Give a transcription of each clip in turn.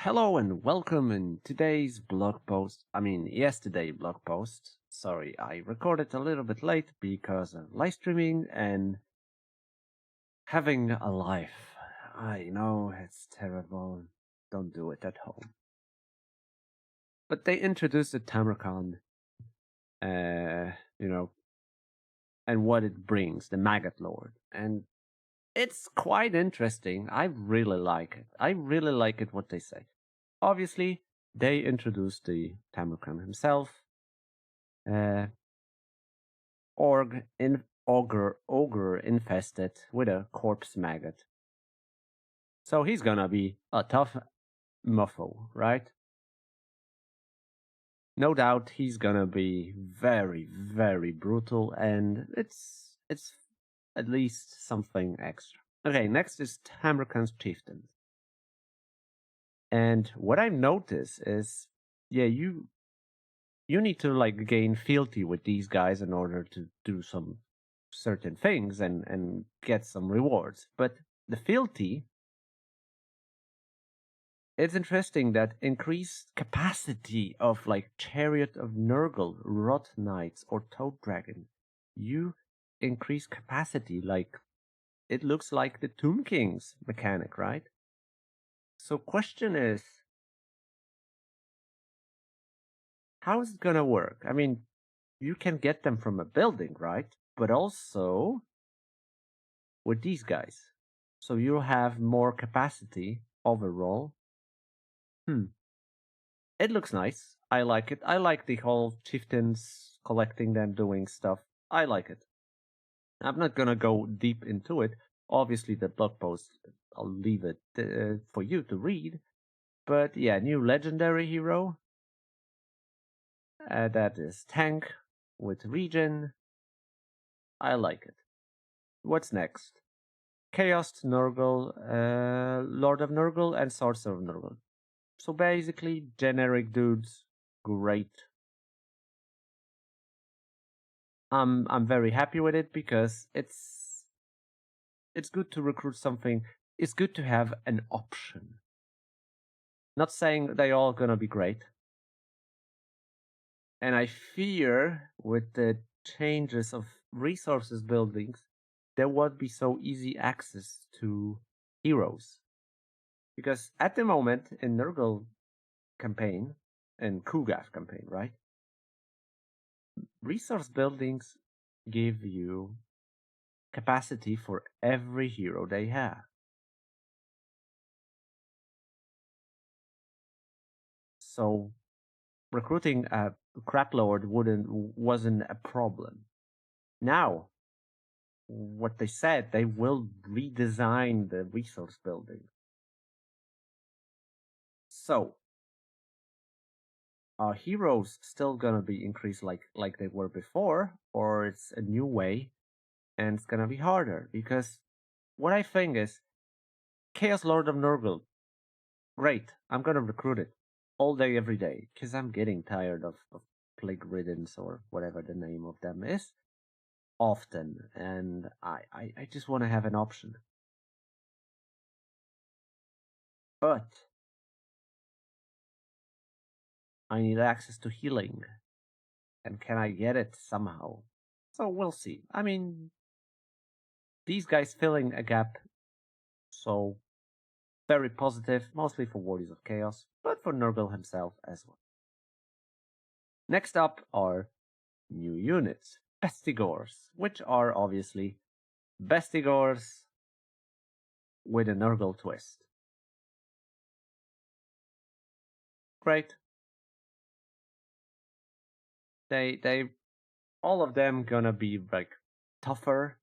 hello and welcome in today's yesterday blog post. Sorry, I recorded a little bit late because of live streaming and having a life. I know it's terrible. Don't do it at home. But they introduced the Tamurkhan, and what it brings, the Maggot Lord. And it's quite interesting. I really like it. I really like it what they say. Obviously, they introduced the Tamurkhan himself. Ogre infested with a corpse maggot. So he's gonna be a tough muffo, right? No doubt he's gonna be very, very brutal, and it's at least something extra. Okay, next is Tamurkhan's Chieftains. And what I've noticed is, you need to gain fealty with these guys in order to do some certain things and get some rewards. But the fealty, it's interesting that increased capacity of Chariot of Nurgle, Rot Knights, or Toad Dragon, you increase capacity it looks like the Tomb King's mechanic, right? So question is, how is it gonna work? I mean, you can get them from a building, right? But also with these guys. So you'll have more capacity overall. It looks nice. I like it. I like the whole chieftains collecting them, doing stuff. I like it. I'm not gonna go deep into it. Obviously, the blog post, I'll leave it for you to read. But yeah, new legendary hero. That is Tank with regen. I like it. What's next? Chaos Nurgle, Lord of Nurgle, and Sorcerer of Nurgle. So basically, generic dudes. Great. I'm very happy with it because it's good to recruit something. It's good to have an option. Not saying they all gonna be great. And I fear with the changes of resources buildings, there won't be so easy access to heroes. Because at the moment in Nurgle campaign and Kugaf campaign, right? Resource buildings give you capacity for every hero they have. So recruiting a crap lord wasn't a problem. Now, what they said, they will redesign the resource building. So, are heroes still gonna be increased like they were before, or it's a new way and it's gonna be harder? Because what I think is, Chaos Lord of Nurgle, great, I'm gonna recruit it all day, every day, because I'm getting tired of Plague Riddens or whatever the name of them is often, and I just want to have an option. But I need access to healing, and can I get it somehow? So we'll see. I mean, these guys filling a gap, so very positive, mostly for Warriors of Chaos, but for Nurgle himself as well. Next up are new units, Bestigors, which are obviously Bestigors with a Nurgle twist. Great. They all of them gonna be tougher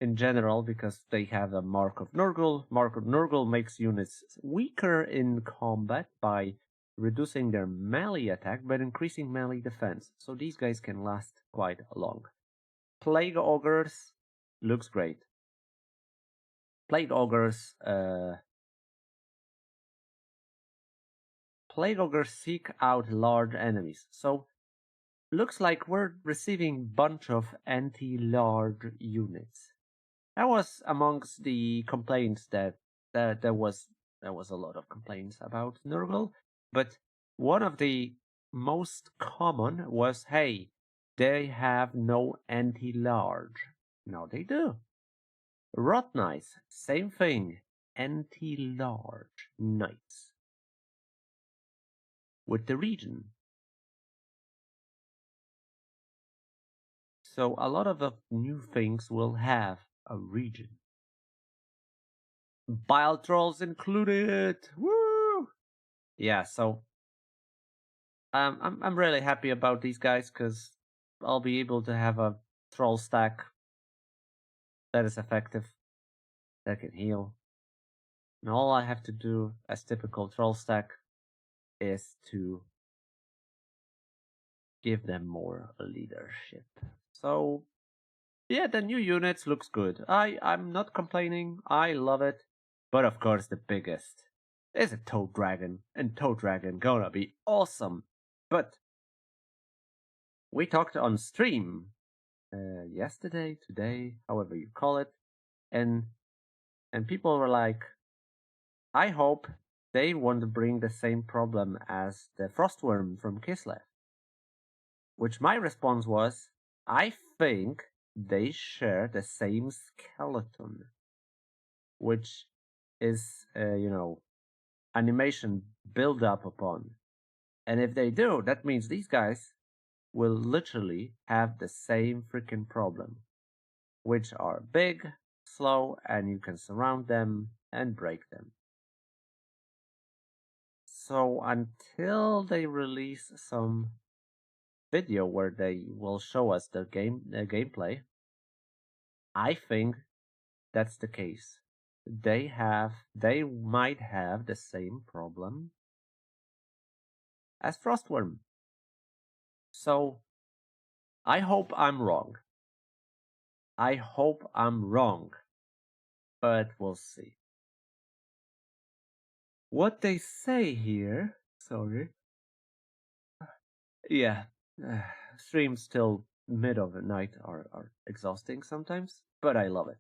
in general because they have a Mark of Nurgle. Mark of Nurgle makes units weaker in combat by reducing their melee attack but increasing melee defense. So these guys can last quite long. Plague Ogres looks great. Plague Ogres seek out large enemies. So looks like we're receiving bunch of anti-large units. That was amongst the complaints that there was there was a lot of complaints about Nurgle, but one of the most common was, hey, they have no anti-large. Now they do. Rot Knights, same thing. Anti-large knights. With the region. So a lot of the new things will have a region. Bile trolls included. Woo! Yeah, so I'm really happy about these guys because I'll be able to have a troll stack that is effective, that can heal. And all I have to do as typical troll stack is to give them more leadership. So yeah, the new units looks good. I'm not complaining. I love it. But of course the biggest is a Toad Dragon. And Toad Dragon gonna be awesome. But we talked on stream yesterday, today, however you call it, and people were like, I hope they won't bring the same problem as the Frostworm from Kislev. Which my response was, I think they share the same skeleton, which is, animation build up upon. And if they do, that means these guys will literally have the same freaking problem, which are big, slow, and you can surround them and break them. So until they release some video where they will show us the gameplay, I think that's the case. They might have the same problem as Frostworm. So I hope I'm wrong. But we'll see. What they say here, sorry. Yeah, streams till mid of the night are exhausting sometimes, but I love it.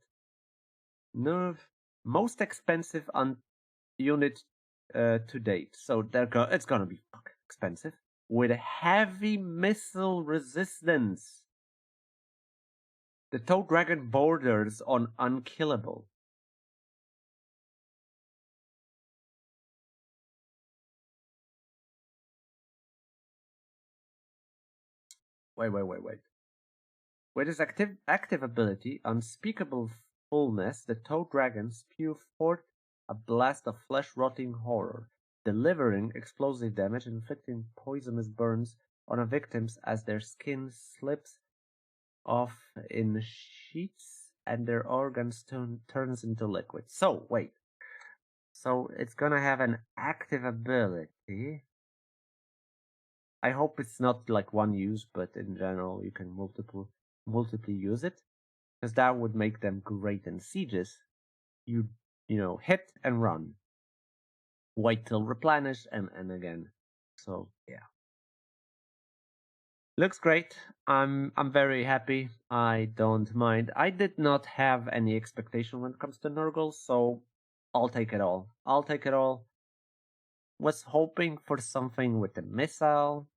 Nerve, most expensive unit to date, so it's gonna be fucking expensive with a heavy missile resistance. The Toad Dragon borders on unkillable. Wait. With his active ability, Unspeakable Fullness, the Toad Dragon spew forth a blast of flesh-rotting horror, delivering explosive damage and inflicting poisonous burns on the victims as their skin slips off in sheets and their organs turns into liquid. So, wait. So, it's gonna have an active ability. I hope it's not like one use, but in general you can multiply use it, because that would make them great in sieges. You hit and run, wait till replenish, and again. So yeah, looks great. I'm very happy. I don't mind. I did not have any expectation when it comes to Nurgle, so I'll take it all. Was hoping for something with the missile,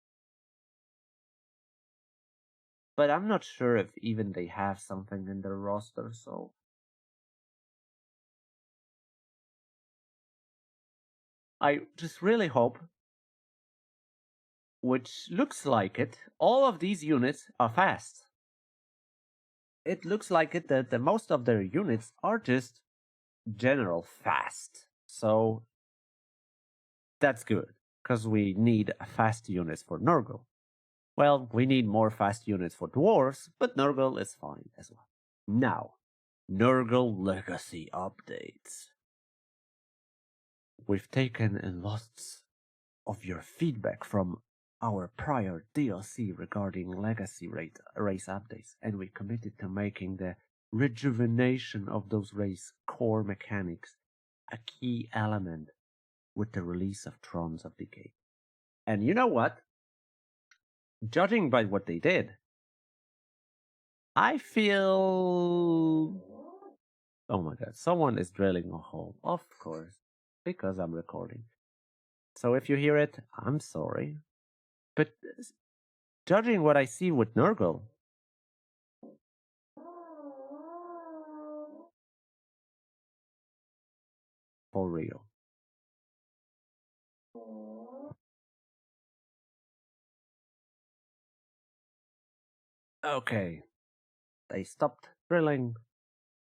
but I'm not sure if even they have something in their roster, so I just really hope, which looks like it, all of these units are fast. It looks like it that the most of their units are just general fast. So that's good, because we need fast units for Nurgle. Well, we need more fast units for dwarves, but Nurgle is fine as well. Now, Nurgle Legacy updates. We've taken in lots of your feedback from our prior DLC regarding legacy race updates, and we committed to making the rejuvenation of those race core mechanics a key element with the release of Thrones of Decay. And you know what? Judging by what they did, I feel... Oh my god, someone is drilling a hole. Of course. because I'm recording. So if you hear it, I'm sorry. But judging what I see with Nurgle, for real. Okay, they stopped drilling.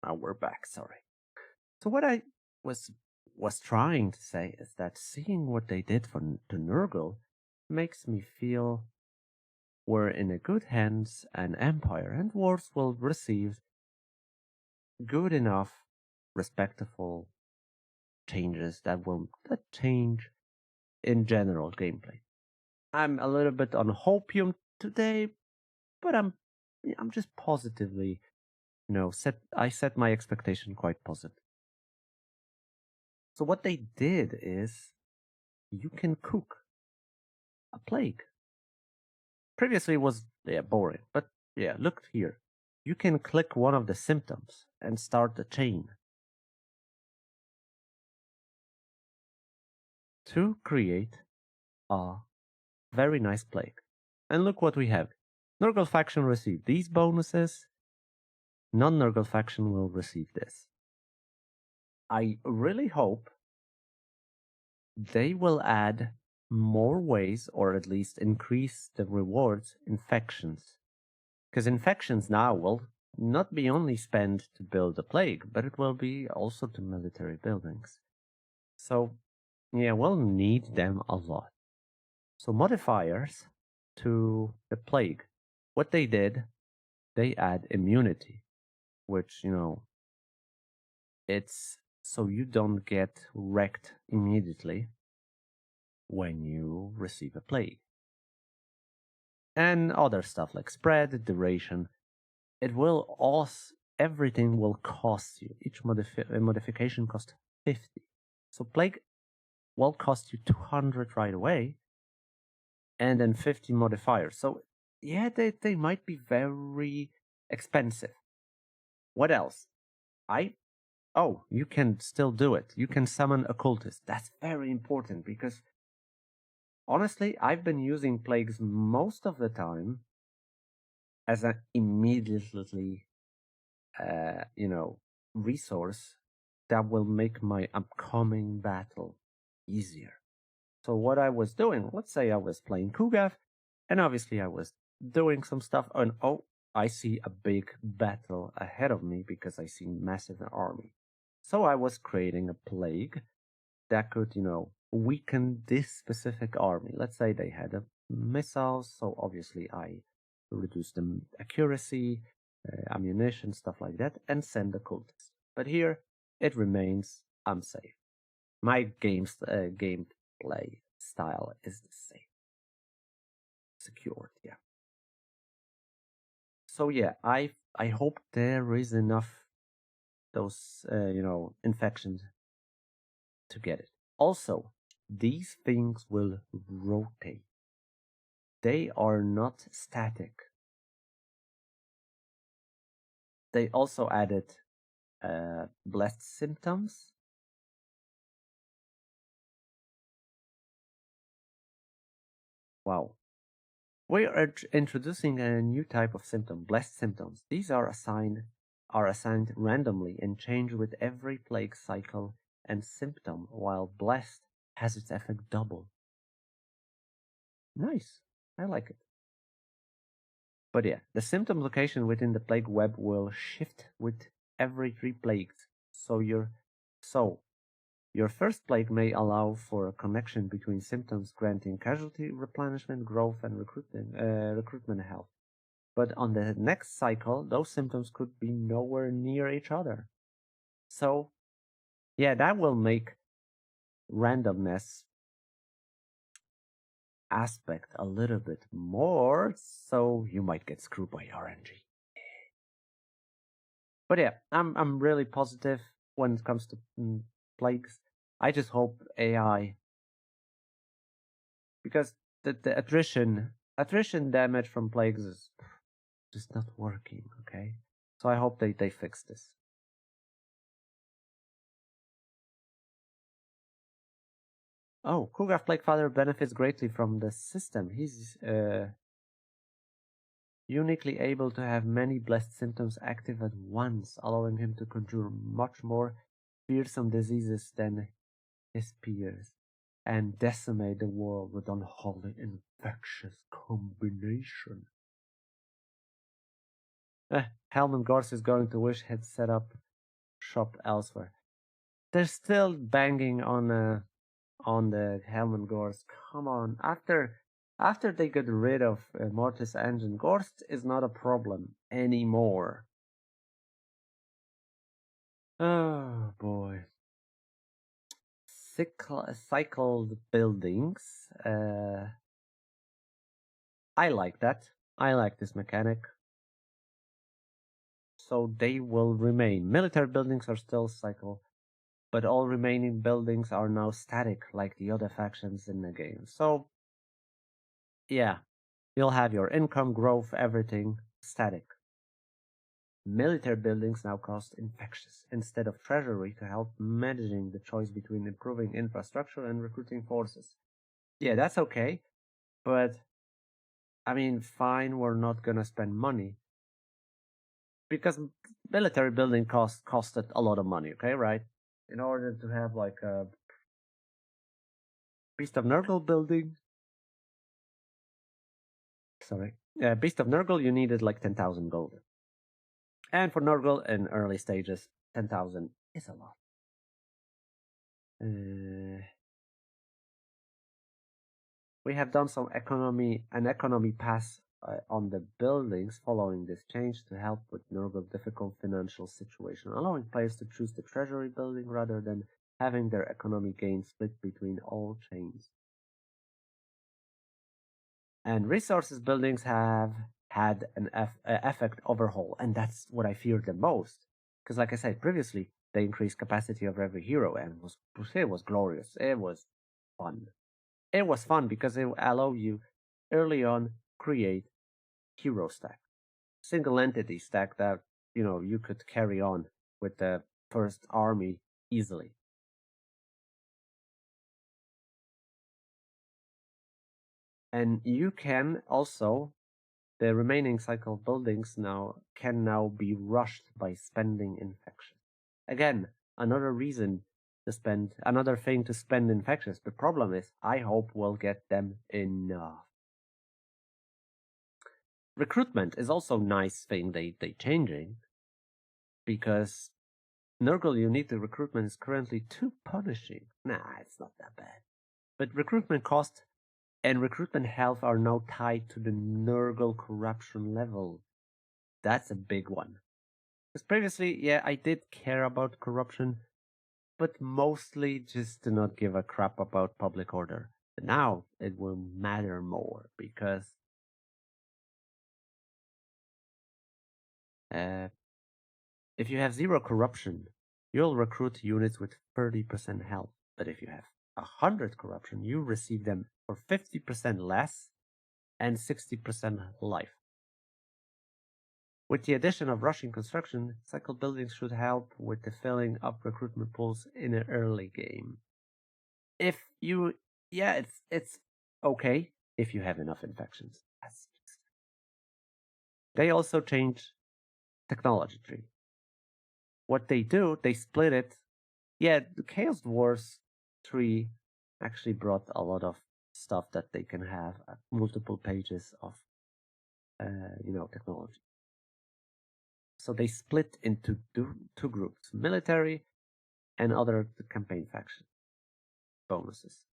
Now we're back, sorry. So what I was trying to say is that seeing what they did to Nurgle makes me feel we're in a good hands, and Empire and Dwarves will receive good enough, respectable changes that change in general gameplay. I'm a little bit on hopium today, but I'm just positively, I set my expectation quite positive. So what they did is you can cook a plague. Previously it was boring, but look here. You can click one of the symptoms and start the chain to create a very nice plague. And look what we have. Nurgle faction received these bonuses. Non-Nurgle faction will receive this. I really hope they will add more ways, or at least increase the rewards in factions. Because infections now will not be only spent to build a plague, but it will be also to military buildings. So, we'll need them a lot. So modifiers to the plague. What they did, they add immunity, which, it's so you don't get wrecked immediately when you receive a plague. And other stuff like spread, duration. It will also, everything will cost you. Each modification costs 50. So plague will cost you 200 right away, and then 50 modifiers. So they might be very expensive. What else? You can still do it. You can summon occultists. That's very important because honestly, I've been using plagues most of the time as an immediately, resource that will make my upcoming battle easier. So what I was doing, let's say I was playing Kugav, and obviously I was doing some stuff, and I see a big battle ahead of me because I see massive army. So I was creating a plague that could, weaken this specific army. Let's say they had missiles, so obviously I reduce the accuracy, ammunition, stuff like that, and send the cultists. But here it remains unsafe. My gameplay style is the same. Secured, yeah. So I hope there is enough those infections to get it. Also, these things will rotate. They are not static. They also added blessed symptoms. Wow. We are introducing a new type of symptom, blessed symptoms. These are assigned randomly and change with every plague cycle and symptom, while blessed has its effect double. Nice. I like it. But the symptom location within the plague web will shift with every 3 plagues. So your first plague may allow for a connection between symptoms granting casualty replenishment, growth, and recruitment health. But on the next cycle, those symptoms could be nowhere near each other. So, that will make randomness aspect a little bit more, so you might get screwed by RNG. But I'm really positive when it comes to plagues. I just hope AI, because the attrition damage from plagues is just not working. Okay, so I hope they fix this. Oh, Kugraf Plaguefather benefits greatly from the system. He's uniquely able to have many blessed symptoms active at once, allowing him to conjure much more fearsome diseases than his peers, and decimate the world with unholy infectious combination. Helman Gors is going to wish he'd set up shop elsewhere. They're still banging on the Helman Gors. Come on, after they get rid of Mortis Engine, Gorst is not a problem anymore. Oh boy. Cycled buildings. I like that. I like this mechanic. So they will remain. Military buildings are still cycle, but all remaining buildings are now static, like the other factions in the game. So, yeah, you'll have your income, growth, everything static. Military buildings now cost infectious instead of treasury to help managing the choice between improving infrastructure and recruiting forces. Yeah, that's okay, but I mean, fine, we're not gonna spend money because military building costed a lot of money. Okay, right? In order to have like a Beast of Nurgle building, Beast of Nurgle, you needed like 10,000 gold, and for Nurgle in early stages, 10,000 is a lot. We have done an economy pass on the buildings following this change to help with Nurgle's difficult financial situation, allowing players to choose the treasury building rather than having their economy gains split between all chains. And resources buildings have had an effect overhaul, and that's what I feared the most. Because, like I said previously, they increased capacity of every hero, and it was glorious. It was fun. It was fun because it allowed you early on create hero stack, single entity stack that you could carry on with the first army easily. And you can also, the remaining cycle buildings can now be rushed by spending infection. Again, another thing to spend infectious. The problem is, I hope we'll get them enough. Recruitment is also a nice thing they changing, because Nurgle unique recruitment is currently too punishing. Nah, it's not that bad. But recruitment cost and recruitment health are now tied to the Nurgle corruption level. That's a big one. Because previously, yeah, I did care about corruption, but mostly just to not give a crap about public order. But now it will matter more because if you have 0 corruption, you'll recruit units with 30% health. But if you have 100 corruption, you receive them for 50% less and 60% life. With the addition of rushing construction, cycle buildings should help with the filling up recruitment pools in an early game. It's okay if you have enough infections. They also change technology tree. What they do, they split it. Yeah, the Chaos Wars tree actually brought a lot of stuff that they can have multiple pages of, technology. So they split into two groups: military and other campaign faction bonuses.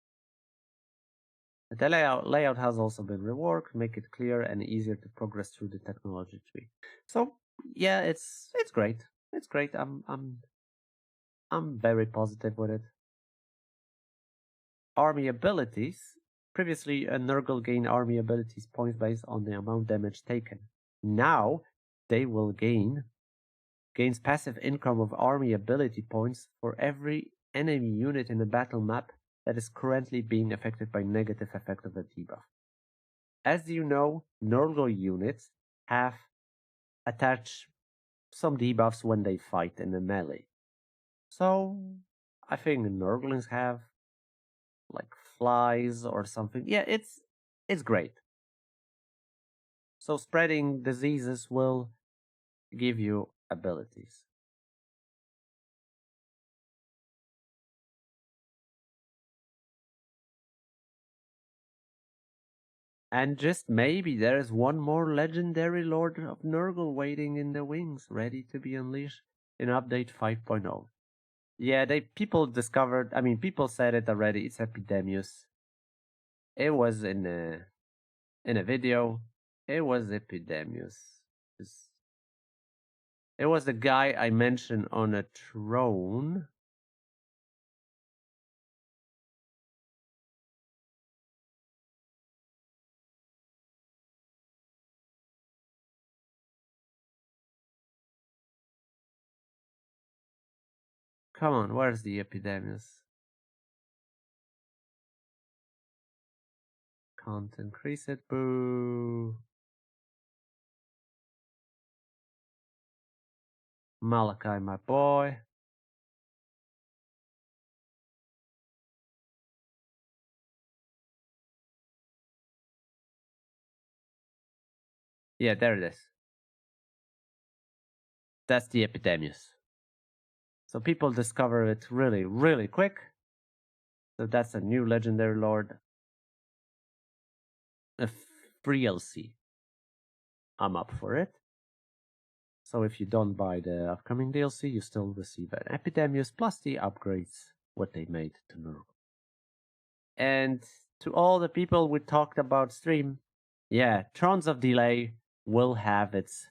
The layout has also been reworked, make it clear and easier to progress through the technology tree. So yeah, it's great. It's great. I'm very positive with it. Army abilities. Previously, a Nurgle gained army abilities points based on the amount damage taken. Now, they will gains passive income of army ability points for every enemy unit in the battle map that is currently being affected by negative effect of the debuff. As you know, Nurgle units have attached some debuffs when they fight in the melee. So, I think Nurglings have like flies or something. Yeah, it's great. So spreading diseases will give you abilities. And just maybe there is one more legendary Lord of Nurgle waiting in the wings, ready to be unleashed in update 5.0. Yeah, people discovered. I mean, people said it already. It's Epidemius. It was in a video. It was Epidemius. It was the guy I mentioned on a throne. Come on, where's the Epidemius? Can't increase it. Boo. Malachi, my boy. Yeah, there it is. That's the Epidemius. So people discover it really, really quick. So that's a new legendary lord. A free DLC. I'm up for it. So if you don't buy the upcoming DLC, you still receive an Epidemius plus the upgrades what they made to Nurgle. And to all the people we talked about stream, yeah, Thrones of Delay will have its,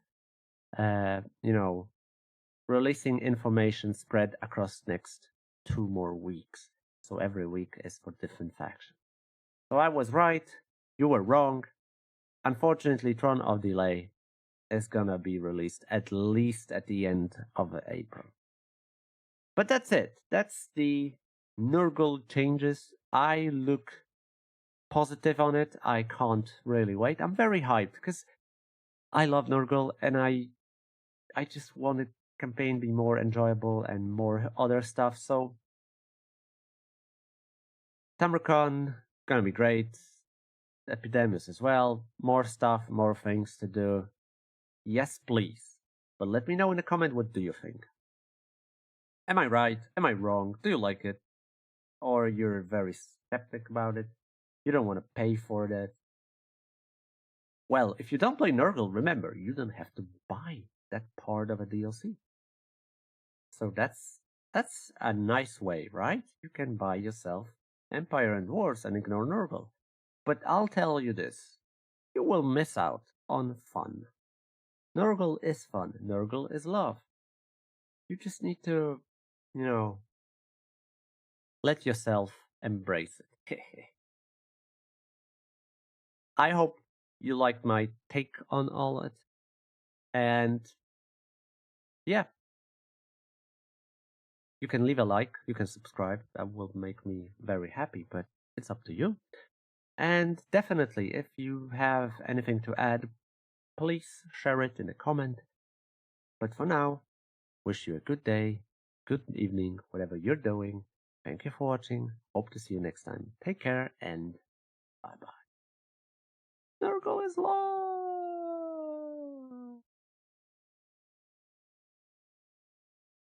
releasing information spread across next 2 more weeks. So every week is for different factions. So I was right, you were wrong. Unfortunately, Tron of Delay is gonna be released at least at the end of April. But that's it. That's the Nurgle changes. I look positive on it. I can't really wait. I'm very hyped because I love Nurgle and I just wanted campaign be more enjoyable and more other stuff. So Tamurkhan gonna be great. Epidemius as well. More stuff, more things to do. Yes, please. But let me know in the comment what do you think. Am I right? Am I wrong? Do you like it? Or you're very skeptic about it? You don't want to pay for that? Well, if you don't play Nurgle, remember, you don't have to buy that part of a DLC. So that's a nice way, right? You can buy yourself Empire and Wars and ignore Nurgle. But I'll tell you this, you will miss out on fun. Nurgle is fun. Nurgle is love. You just need to, let yourself embrace it. I hope you liked my take on all it. And yeah, you can leave a like, you can subscribe. That will make me very happy, but it's up to you. And definitely, if you have anything to add, please share it in a comment. But for now, wish you a good day, good evening, whatever you're doing. Thank you for watching. Hope to see you next time. Take care and bye bye. Nurgle is love.